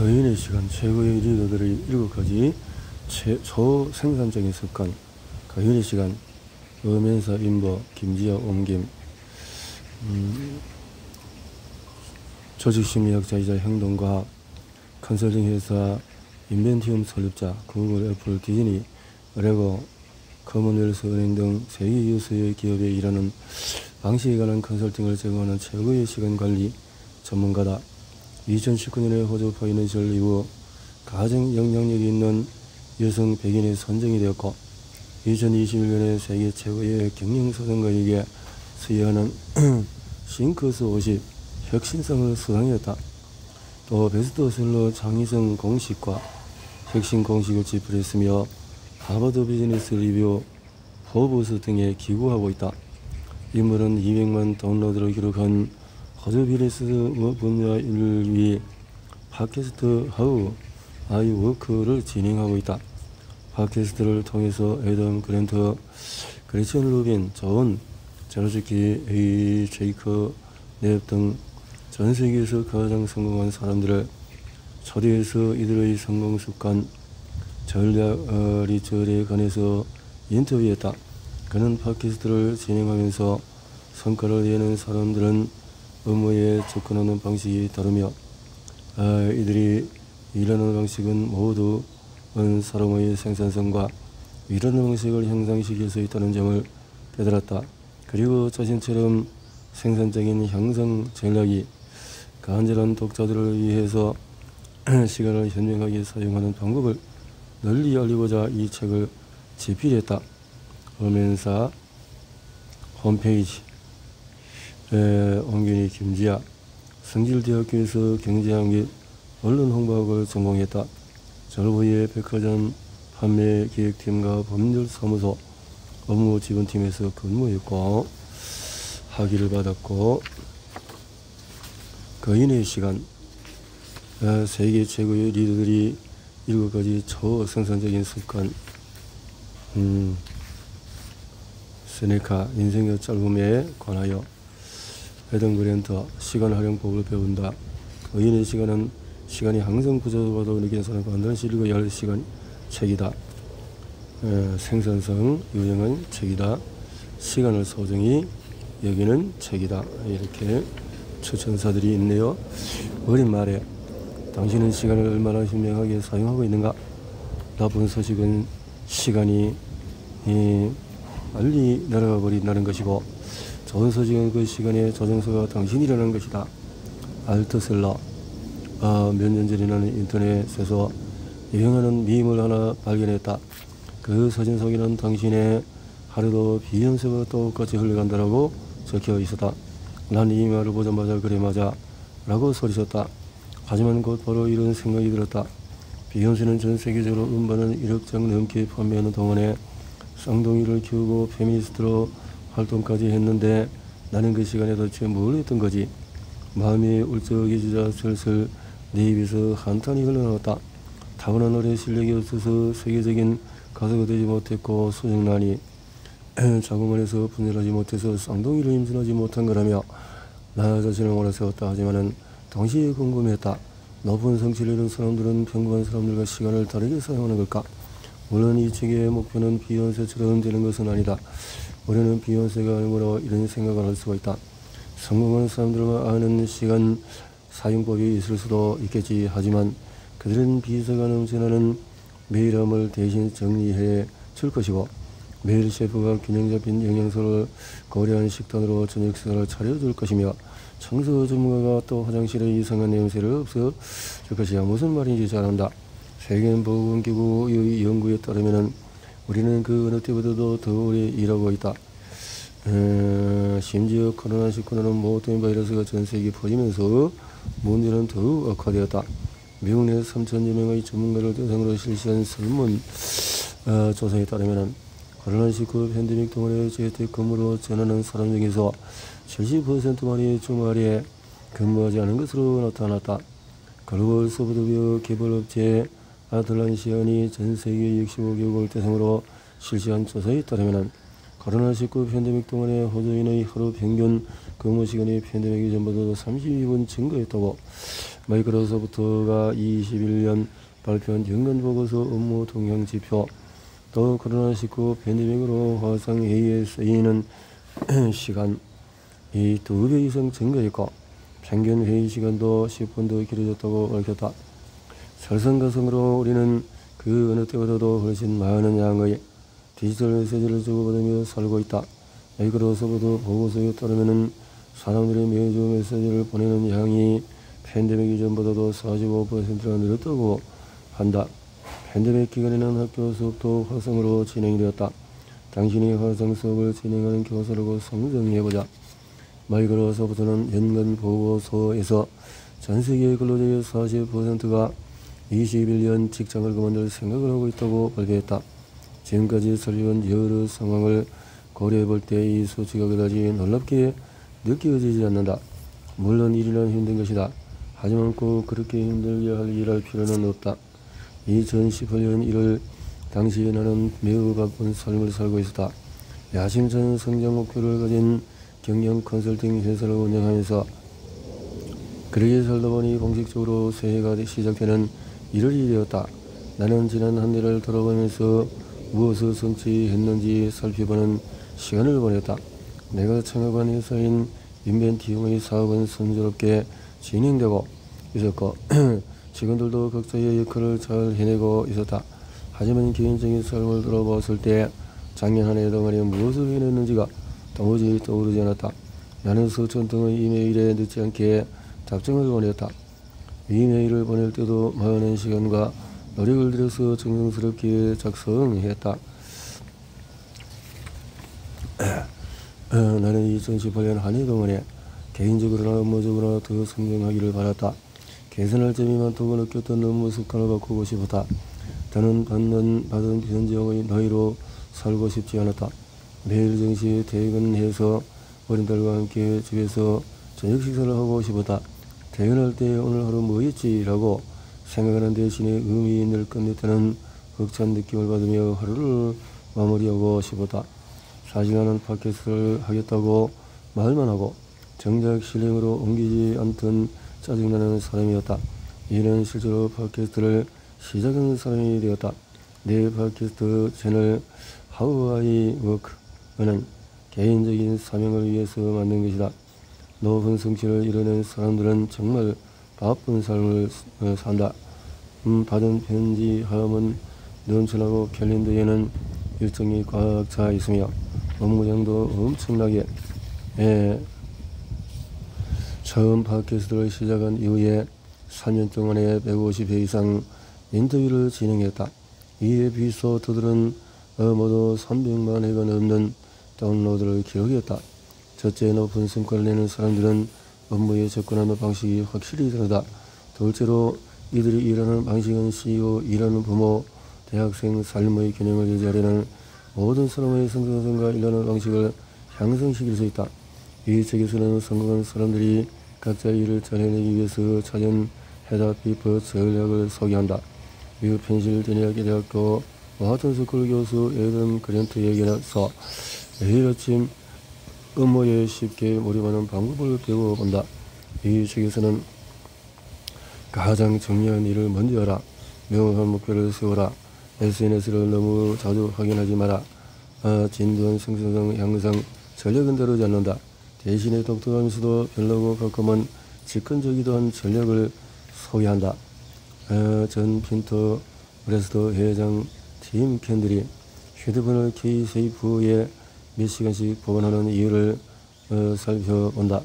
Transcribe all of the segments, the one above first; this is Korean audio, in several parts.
거인의 시간 최고의 리더들의 7가지 초생산적인 습관. 거인의 시간 음면서 인버 김지혁 옮김. 조직심리학자이자 행동과학 컨설팅 회사 인벤티움 설립자 구글, 애플, 디즈니, 레고, 커먼웰스 은행 등 세계 유수의 기업에 일하는 방식에 관한 컨설팅을 제공하는 최고의 시간 관리 전문가다. 2019년에 호주 파이낸셜 이후 가장 영향력이 있는 여성 100인에 선정이 되었고 2021년에 세계 최고의 경영소송가에게 수여하는 싱크스 50 혁신상을 수상했다. 또 베스트셀러 창의성 공식과 혁신 공식을 집필했으며 하버드 비즈니스 리뷰, 포브스 등에 기고하고 있다. 인물은 200만 다운로드를 기록한 호주 비즈니스 분야를 위해 팟캐스트 How I Work를 진행하고 있다. 팟캐스트를 통해서 애덤 그랜트, 그레첸 루빈, 존 제로즈키, 제이크 넵 등 전 세계에서 가장 성공한 사람들을 초대해서 이들의 성공 습관, 전략, 리처에 관해서 인터뷰했다. 그는 팟캐스트를 진행하면서 성과를 내는 사람들은 업무에 접근하는 방식이 다르며 이들이 일하는 방식은 모두 사람의 생산성과 일하는 방식을 향상시킬 수 있다는 점을 깨달았다. 그리고 자신처럼 생산적인 향상 전략이 간절한 독자들을 위해서 시간을 현명하게 사용하는 방법을 널리 알리고자 이 책을 집필했다. 엄면사 홈페이지 옹균이 김지아 성질대학교에서 경제학 및 언론 홍보학을 전공했다. 졸업후에 백화점 판매 기획팀과 법률사무소 업무 지원팀에서 근무했고 학위를 받았고 거인의 시간 세계 최고의 리더들이 7가지 초생산적인 습관. 세네카 인생의 짧음에 관하여 애덤 그랜트 시간 활용법을 배운다. 거인의 시간은 시간이 항상 부족하다고 느끼는 사람과 반드시 읽어야 할 시간 책이다. 생산성 유형은 책이다. 시간을 소중히 여기는 책이다. 이렇게 추천사들이 있네요. 어린 말에 당신은 시간을 얼마나 현명하게 사용하고 있는가? 나쁜 소식은 시간이 빨리 날아가 버린다는 것이고 좋은 소식은 그 시간의 조정수가 당신이라는 것이다. 알트셀러 몇 년 전에는 인터넷에서 유행하는 밈을 하나 발견했다. 그 사진 속에는 당신의 하루도 비연세가 똑같이 흘러간다라고 적혀 있었다. 난 이 말을 보자마자 그래 맞아 라고 소리쳤다. 하지만 곧바로 이런 생각이 들었다. 비욘세는 전 세계적으로 음반을 1억 장 넘게 판매하는 동안에 쌍둥이를 키우고 페미니스트로 활동까지 했는데 나는 그 시간에 도대체 뭘 했던 거지? 마음이 울적해지자 슬슬 내 입에서 한탄이 흘러나왔다. 타고난 노래 실력이 없어서 세계적인 가수가 되지 못했고 소중나니 자궁안에서 분열하지 못해서 쌍둥이를 임신하지 못한 거라며 나 자신을 몰아세웠다. 하지만은 동시에 궁금했다. 높은 성취를 이룬 사람들은 평범한 사람들과 시간을 다르게 사용하는 걸까? 물론 이 책의 목표는 비욘세처럼 되는 것은 아니다. 우리는 비욘세가 아니므로 이런 생각을 할 수가 있다. 성공하는 사람들과 아는 시간 사용법이 있을 수도 있겠지. 하지만 그들은 비서가 넘쳐나는 매일함을 대신 정리해 줄 것이고 매일 셰프가 균형 잡힌 영양소를 고려한 식단으로 저녁 식사를 차려줄 것이며 청소 전문가가 또 화장실에 이상한 냄새를 없애 줄 것이야. 무슨 말인지 잘 안다. 세계보건기구의 연구에 따르면 우리는 그 어느 때보다도 더 오래 일하고 있다. 심지어 코로나19라는 모든 바이러스가 전 세계에 퍼지면서 문제는 더욱 악화되었다. 미국 내 3,000여 명의 전문가를 대상으로 실시한 설문 조사에 따르면 코로나19 팬데믹 동안에 재택근무로 전하는 사람 중에서 70%만이 주말에 근무하지 않은 것으로 나타났다. 글로벌 소프트웨어 개발업체 아틀란시안이 전 세계 65개국을 대상으로 실시한 조사에 따르면 코로나19 팬데믹 동안에 호주인의 하루 평균 근무 시간이 팬데믹 이전보다 32분 증가했다고 마이크로소프트가 21년 발표한 연간보고서 업무 동향지표, 또 코로나19 팬데믹으로 화상회의에 쓰이는 시간이 2배 이상 증가했고 평균 회의 시간도 10분 더 길어졌다고 밝혔다. 설상가성으로 우리는 그 어느 때보다도 훨씬 많은 양의 디지털 메시지를 주고받으며 살고 있다. 마이크로소프트 보고서에 따르면 사람들이 매주 메시지를 보내는 양이 팬데믹 이전보다도 45%나 늘었다고 한다. 팬데믹 기간에는 학교 수업도 화상으로 진행이 되었다. 당신이 화상 수업을 진행하는 교사라고 상정해보자. 마이크로소프트는 연간 보고서에서 전세계 근로자의 40%가 21년 직장을 그만둘 생각을 하고 있다고 발표했다. 지금까지 설립한 여러 상황을 고려해볼 때 이 수치가 그다지 놀랍게 느껴지지 않는다. 물론 일이란 힘든 것이다. 하지만 꼭 그렇게 힘들게 일할 필요는 없다. 2018년 1월 당시에 나는 매우 바쁜 삶을 살고 있었다. 야심찬 성장 목표를 가진 경영 컨설팅 회사를 운영하면서 그렇게 살다 보니 공식적으로 새해가 시작되는 1월이 되었다. 나는 지난 한 해를 돌아보면서 무엇을 성취했는지 살펴보는 시간을 보냈다. 내가 창업한 회사인 인벤티움의 사업은 순조롭게 진행되고 있었고 직원들도 각자의 역할을 잘 해내고 있었다. 하지만 개인적인 삶을 돌아보았을 때 작년 한 해 동안에 무엇을 해냈는지가 도무지 떠오르지 않았다. 나는 수천 통의 이메일에 늦지 않게 답장을 보냈다. 이메일을 보낼 때도 많은 시간과 노력을 들여서 정성스럽게 작성했다. 나는 2018년 한 해 동안에 개인적으로나 업무적으로나 더 성장하기를 바랐다. 개선할 점이 많다고 느꼈던 업무 습관을 바꾸고 싶었다. 나는 받은 편지형의 나이로 살고 싶지 않았다. 매일 정시에 퇴근해서 어린딸과 함께 집에서 저녁 식사를 하고 싶었다. 퇴근할 때 오늘 하루 뭐 했지? 라고 생각하는 대신에 의미 있는 끝냈다는 벅찬 느낌을 받으며 하루를 마무리하고 싶었다. 사실 나는 팟캐스트를 하겠다고 말만 하고 정작 실행으로 옮기지 않던 짜증나는 사람이었다. 이는 실제로 팟캐스트를 시작한 사람이 되었다. 내 팟캐스트 채널 How I Work는 개인적인 사명을 위해서 만든 것이다. 높은 성취를 이뤄낸 사람들은 정말 바쁜 삶을 산다. 받은 편지함은 넘쳐나고 캘린더에는 일정이 꽉 차 있으며 업무량도 엄청나게 처음 팟캐스트를 시작한 이후에 3년 동안에 150회 이상 인터뷰를 진행했다. 이 에피소드들은 모두 300만 회가 넘는 다운로드를 기록했다. 첫째, 높은 성과를 내는 사람들은 업무에 접근하는 방식이 확실히 다르다. 둘째로 이들이 일하는 방식은 CEO, 일하는 부모, 대학생 삶의 균형을 유지하려는 모든 사람의 성장성과 일하는 방식을 향상시킬 수 있다. 이 책에서는 성공한 사람들이 각자 일을 잘 해내기 위해서 찾은 해답 비법 전략을 소개한다. 미국 펜실베니아 대학교 와튼 스쿨 교수 애덤 그랜트에게서 매일 아침 업무에 쉽게 몰입하는 방법을 배워본다. 이 책에서는 가장 중요한 일을 먼저 하라. 명확한 목표를 세워라. SNS를 너무 자주 확인하지 마라. 진도한 생산성 향상 전략은 다루지 않는다. 대신에 독특하면서도 별로고 가끔은 직관적이기도 한 전략을 소개한다. 전 핀터레스트 회장 팀 캔들이 휴대폰을 K-세이프에 몇 시간씩 보관하는 이유를 살펴본다.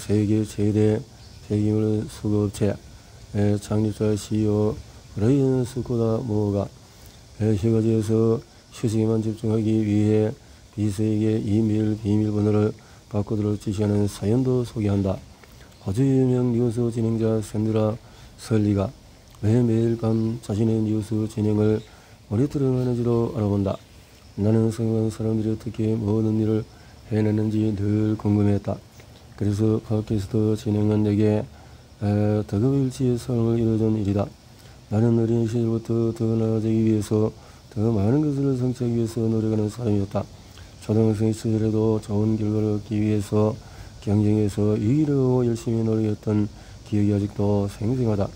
세계 최대 폐기물 수거업체 창립자 CEO 브라이언 스코다 모어가 휴가지에서 휴식에만 집중하기 위해 비서에게 이메일 비밀번호를 바꾸도록 지시하는 사연도 소개한다. 아주 유명 뉴스 진행자 샌드라 설리가 왜 매일 밤 자신의 뉴스 진행을 모니터링하는지도 알아본다. 나는 성공한 사람들이 어떻게 모든 일을 해내는지 늘 궁금했다. 그래서 팟캐스트 진행은 내게 덕업일치의 삶을 이뤄준 일이다. 나는 어린 시절부터 더 나아지기 위해서 더 많은 것을 성취하기 위해서 노력하는 사람이었다. 초등학생 시절에도 좋은 결과를 얻기 위해서 경쟁에서 이기려고 열심히 노력했던 기억이 아직도 생생하다.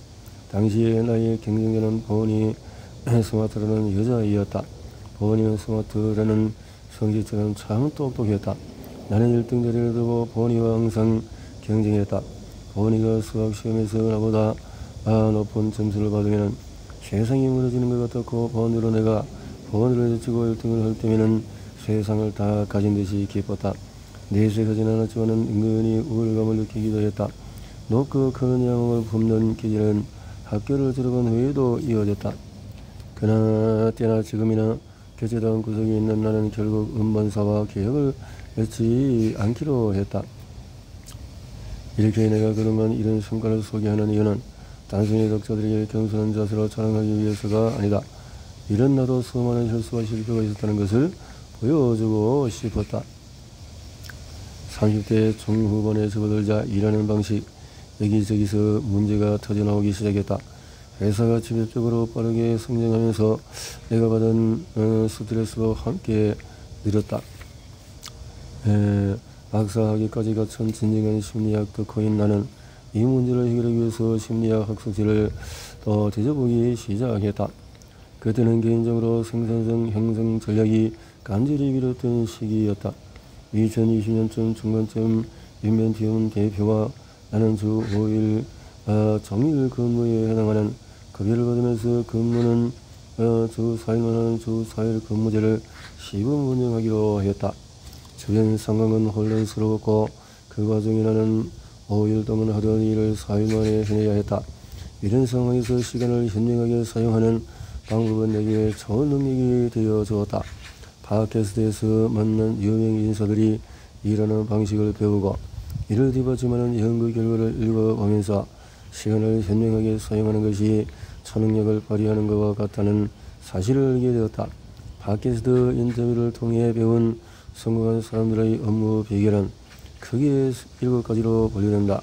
당시에 나의 경쟁자는 보니 스마트라는 여자아이였다. 보니는 스마트라는 성질처럼 참 똑똑했다. 나는 1등 자리를 두고 보니와 항상 경쟁했다. 보니가 수학시험에서 나보다 높은 점수를 받으면 세상이 무너지는 것 같았고, 번으로 내가 번으로 제치고 1등을 할 때면은 세상을 다 가진 듯이 기뻤다. 내색하진 않았지만 은근히 우울감을 느끼기도 했다. 높고 큰 야망을 품는 계절은 학교를 졸업한 후에도 이어졌다. 그나 때나 지금이나 교재당 구석에 있는 나는 결국 음반사와 계약을 맺지 않기로 했다. 이렇게 내가 그동안 이런 성과를 소개하는 이유는 단순히 독자들에게 겸손한 자세로 자랑하기 위해서가 아니다. 이런 나도 수많은 실수와 실패가 있었다는 것을 보여주고 싶었다. 30대 중후반에 접어들자 일하는 방식, 여기저기서 문제가 터져나오기 시작했다. 회사가 지속적으로 빠르게 성장하면서 내가 받은 스트레스도 함께 늘었다. 박사학위까지 갖춘 진정한 심리학 덕후인 나는 이 문제를 해결하기 위해서 심리학 학술지를 더 뒤져보기 시작했다. 그때는 개인적으로 생산성 형성 전략이 간절히 비롯된 시기였다. 2020년쯤 중간쯤 윤면티움 대표가 나는 주 5일 정일 근무에 해당하는 급여를 받으면서 근무는 주 4일만 하는 주 4일 근무제를 시범 운영하기로 했다. 주변 상황은 혼란스러웠고 그 과정에 나는 5일 동안 하던 일을 4일 만에 해내야 했다. 이런 상황에서 시간을 현명하게 사용하는 방법은 내게 좋은 능력이 되어 주었다. 팟캐스트에서 만난 유명 인사들이 일하는 방식을 배우고 이를 뒤받침하는 연구 결과를 읽어보면서 시간을 현명하게 사용하는 것이 초능력을 발휘하는 것과 같다는 사실을 알게 되었다. 팟캐스트 인터뷰를 통해 배운 성공한 사람들의 업무 비결은 크게 7가지로 분류된다.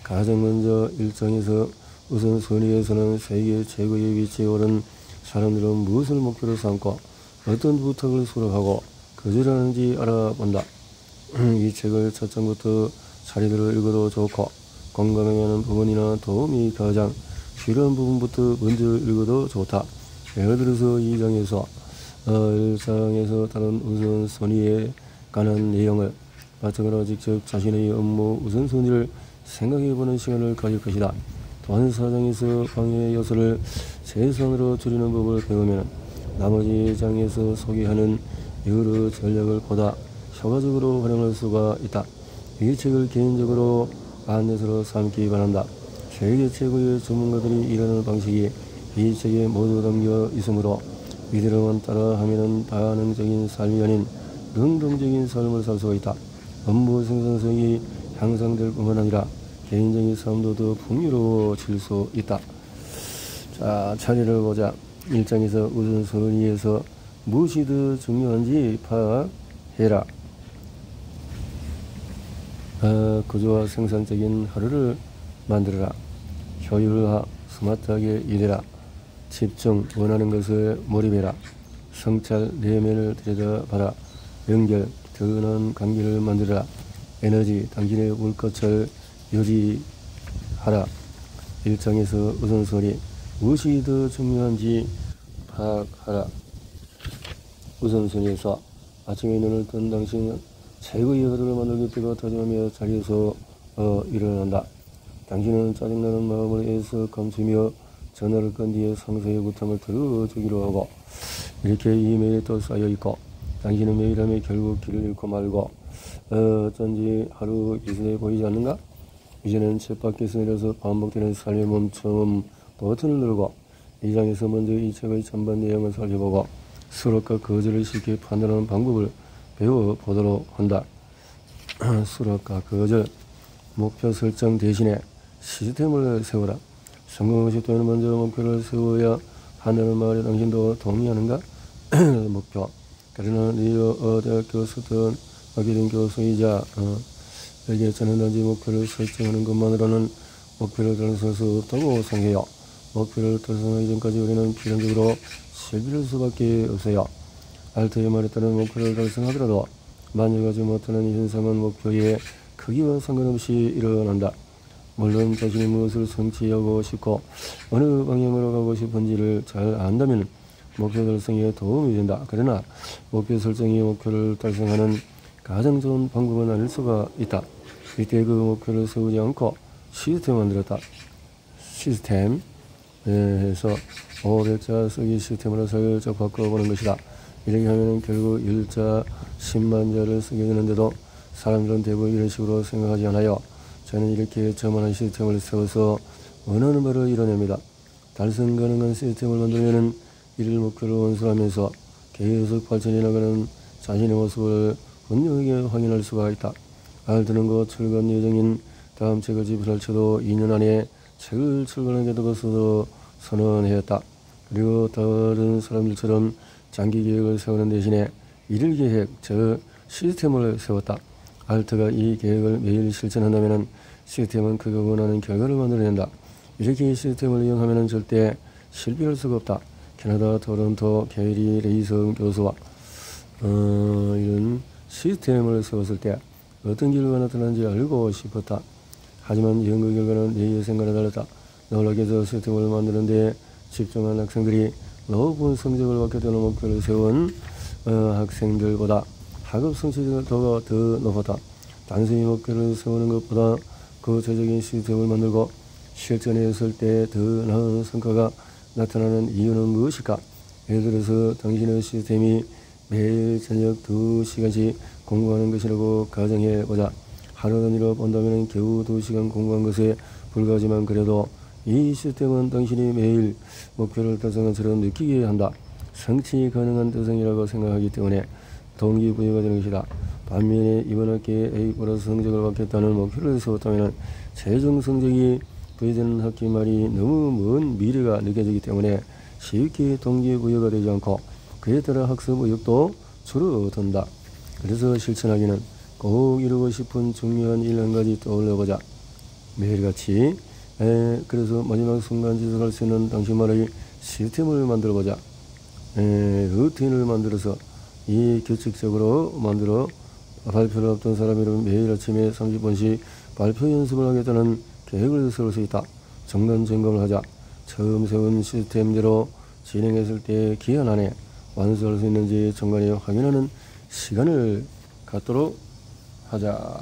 가장 먼저 일정에서 우선순위에서는 세계 최고의 위치에 오른 사람들은 무엇을 목표로 삼고 어떤 부탁을 수락하고 거절하는지 알아본다. 이 책을 첫 장부터 차례대로 읽어도 좋고 공감하게 하는 부분이나 도움이 가장 필요한 부분부터 먼저 읽어도 좋다. 예를 들어서 2장에서 1장에서 다른 우선순위에 관한 내용을 바탕으로 직접 자신의 업무 우선순위를 생각해보는 시간을 가질 것이다. 또한 4장에서 방해 요소를 최소한으로 줄이는 법을 배우면 나머지 장에서 소개하는 여러 전략을 보다 효과적으로 활용할 수가 있다. 이 책을 개인적으로 안내서로 삼기 바란다. 세계 최고의 전문가들이 일하는 방식이 이 책에 모두 담겨 있으므로 이대로만 따라하면 반응적인 삶이 아닌 능동적인 삶을 살 수가 있다. 업무 생산성이 향상될 뿐만 아니라 개인적인 삶도 더 풍요로워질 수 있다. 자, 차례를 보자. 1장에서 우선순위에서 무엇이 더 중요한지 파악해라. 구조화 생산적인 하루를 만들어라. 효율화, 스마트하게 일해라. 집중, 원하는 것을 몰입해라. 성찰, 내면을 들여다봐라. 연결, 더 나은 관계를 만들어라. 에너지, 당신의 물꽃을 유지하라. 1장에서 우선순위, 무엇이 더 중요한지 파악하라. 우선순위에서 아침에 눈을 뜬 당신은 최고의 하루를 만들겠다고 다짐하며 자리에서 일어난다. 당신은 짜증나는 마음을 애써 감추며 전화를 건 뒤에 상사의 부탁을 들어주기로 하고 이렇게 이메일이 또 쌓여있고 당신은 매일 하며 결국 길을 잃고 말고 어쩐지 하루 비슷해 보이지 않는가? 이제는 집 밖에서 내려서 반복되는 삶의 멈춤 버튼을 누르고 이 장에서 먼저 이 책의 전반 내용을 살펴보고 수락과 거절을 쉽게 판단하는 방법을 배워보도록 한다. 수락과 거절, 목표 설정 대신에 시스템을 세워라. 성공하실 때는 먼저 목표를 세워야 한다는 말에 당신도 동의하는가? 목표. 그러나 뉴욕 대학교 스턴 마케팅 교수이자 에게 전환단지 목표를 설정하는 것만으로는 목표를 달성할 수 없다고 생각해요. 목표를 달성하기 전까지 우리는 필연적으로 실패할 수밖에 없어요. 알트의 말에 따른 목표를 달성하더라도 만족하지 못하는 현상은 목표의 크기와 상관없이 일어난다. 물론 자신이 무엇을 성취하고 싶고 어느 방향으로 가고 싶은지를 잘 안다면 목표 달성에 도움이 된다. 그러나 목표 설정이 목표를 달성하는 가장 좋은 방법은 아닐 수가 있다. 이때 그 목표를 세우지 않고 시스템을 만들었다. 시스템 해서 500자 쓰기 시스템으로 슬쩍 바꿔보는 것이다. 이렇게 하면 결국 1자 10만 자를 쓰게 되는데도 사람들은 대부분 이런 식으로 생각하지 않아요. 저는 이렇게 저만한 시스템을 세워서 원하는 바를 이뤄냅니다. 달성 가능한 시스템을 만들면 이를 목표를 완수하면서 계속 발전해 나가는 자신의 모습을 분명하게 확인할 수가 있다. 알드는 곧 출간 예정인 다음 책을 집필할 쳐도 2년 안에 책을 출간하게 되고서도 선언하였다. 그리고 다른 사람들처럼 장기 계획을 세우는 대신에 일일 계획, 즉 시스템을 세웠다. 알트가 이 계획을 매일 실천한다면 시스템은 그가 원하는 결과를 만들어낸다. 이렇게 시스템을 이용하면 절대 실패할 수가 없다. 캐나다 토론토 게리 레이성 교수와 이런 시스템을 세웠을 때 어떤 결과가 나타나는지 알고 싶었다. 하지만 연구 결과는 내 예상과는 달랐다. 놀랍게도 시스템을 만드는 데 집중한 학생들이 높은 성적을 받게 되는 목표를 세운 학생들보다 학업 성취도가 더 높았다. 단순히 목표를 세우는 것보다 구체적인 시스템을 만들고 실천했을 때 더 나은 성과가 나타나는 이유는 무엇일까? 예를 들어서 당신의 시스템이 매일 저녁 2시간씩 공부하는 것이라고 가정해보자. 하루 단위로 본다면 겨우 2시간 공부한 것에 불과하지만 그래도 이 시스템은 당신이 매일 목표를 달성한 것처럼 느끼게 한다. 성취 가능한 달성이라고 생각하기 때문에 동기부여가 되는 것이다. 반면에 이번 학기에 A+ 성적을 받겠다는 목표를 세웠다면 최종 성적이 부여되는 학기 말이 너무 먼 미래가 느껴지기 때문에 쉽게 동기부여가 되지 않고 그에 따라 학습 의욕도 줄어든다. 그래서 실천하기는 꼭 이루고 싶은 중요한 일 한 가지 떠올려보자. 매일같이 그래서 마지막 순간 지속할 수 있는 당신만의 시스템을 만들어보자. 루틴을 만들어서 이 규칙적으로 만들어 발표를 앞둔 사람이라면 매일 아침에 30분씩 발표 연습을 하겠다는 계획을 세울 수 있다. 정면 점검을 하자. 처음 세운 시스템대로 진행했을 때 기한 안에 완수할 수 있는지 중간에 확인하는 시간을 갖도록 하자.